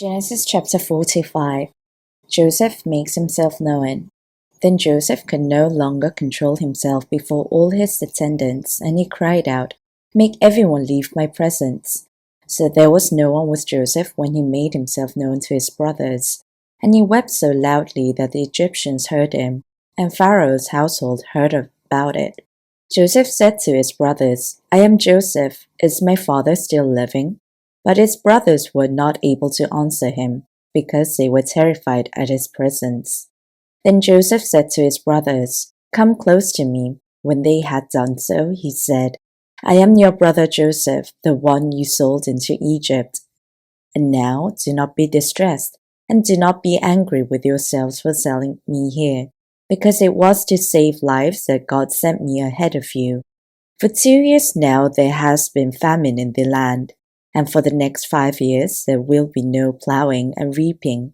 Genesis chapter 45. Joseph makes himself known. Then Joseph could no longer control himself before all his attendants, and he cried out, "Make everyone leave my presence." So there was no one with Joseph when he made himself known to his brothers. And he wept so loudly that the Egyptians heard him, and Pharaoh's household heard about it. Joseph said to his brothers, "I am Joseph. Is my father still living?" But his brothers were not able to answer him, because they were terrified at his presence. Then Joseph said to his brothers, "Come close to me." When they had done so, he said, "I am your brother Joseph, the one you sold into Egypt. And now do not be distressed, and do not be angry with yourselves for selling me here, because it was to save lives that God sent me ahead of you. For 2 years now there has been famine in the land, and for the next 5 years there will be no plowing and reaping.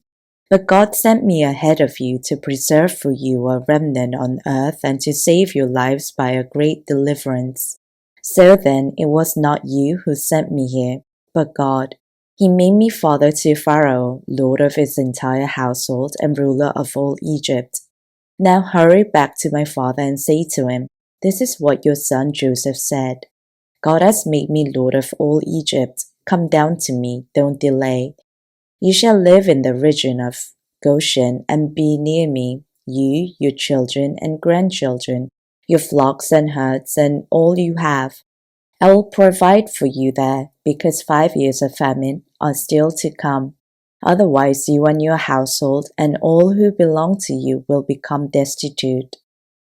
But God sent me ahead of you to preserve for you a remnant on earth and to save your lives by a great deliverance. So then it was not you who sent me here, but God. He made me father to Pharaoh, lord of his entire household and ruler of all Egypt. Now hurry back to my father and say to him, 'This is what your son Joseph said. God has made me lord of all Egypt. Come down to me, don't delay. You shall live in the region of Goshen and be near me, you, your children and grandchildren, your flocks and herds, and all you have. I will provide for you there, because 5 years of famine are still to come. Otherwise you and your household and all who belong to you will become destitute.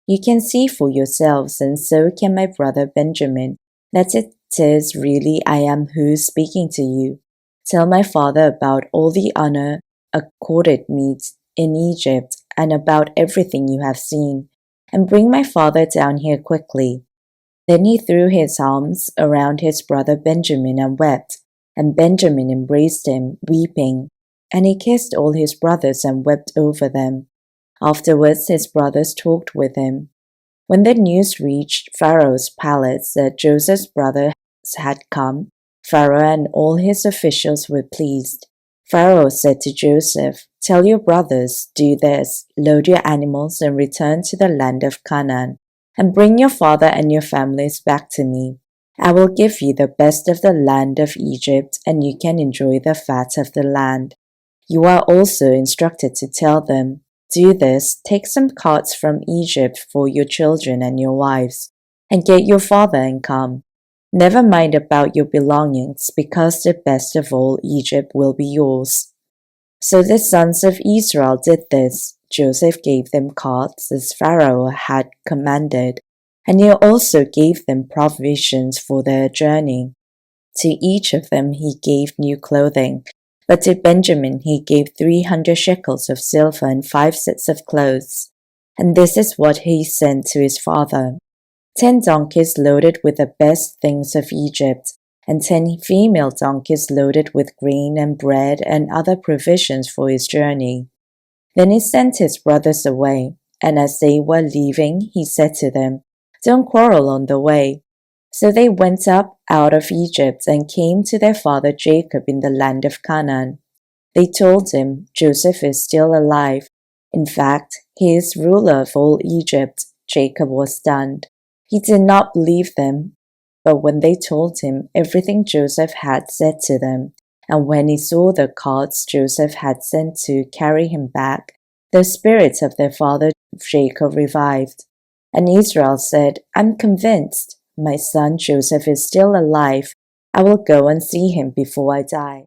You can see for yourselves, and so can my brother Benjamin, that it is really I am who is speaking to you. Tell my father about all the honor accorded me in Egypt, and about everything you have seen, and bring my father down here quickly." Then he threw his arms around his brother Benjamin and wept, and Benjamin embraced him, weeping. And he kissed all his brothers and wept over them. Afterwards his brothers talked with him. When the news reached Pharaoh's palace that Joseph's brothers had come, Pharaoh and all his officials were pleased. Pharaoh said to Joseph, "Tell your brothers, do this, load your animals and return to the land of Canaan, and bring your father and your families back to me. I will give you the best of the land of Egypt, and you can enjoy the fat of the land." You are also instructed to tell them, "Do this, take some carts from Egypt for your children and your wives, and get your father and come. Never mind about your belongings, because the best of all Egypt will be yours." So the sons of Israel did this. Joseph gave them carts as Pharaoh had commanded, and he also gave them provisions for their journey. To each of them he gave new clothing, but to Benjamin he gave 300 shekels of silver and 5 sets of clothes. And this is what he sent to his father: 10 donkeys loaded with the best things of Egypt, and 10 female donkeys loaded with grain and bread and other provisions for his journey. Then he sent his brothers away, and as they were leaving, he said to them, "Don't quarrel on the way." So they went up out of Egypt and came to their father Jacob in the land of Canaan. They told him, "Joseph is still alive. In fact, he is ruler of all Egypt." Jacob was stunned. He did not believe them. But when they told him everything Joseph had said to them, and when he saw the carts Joseph had sent to carry him back, the spirit of their father Jacob revived. And Israel said, "I'm convinced. My son Joseph is still alive. I will go and see him before I die."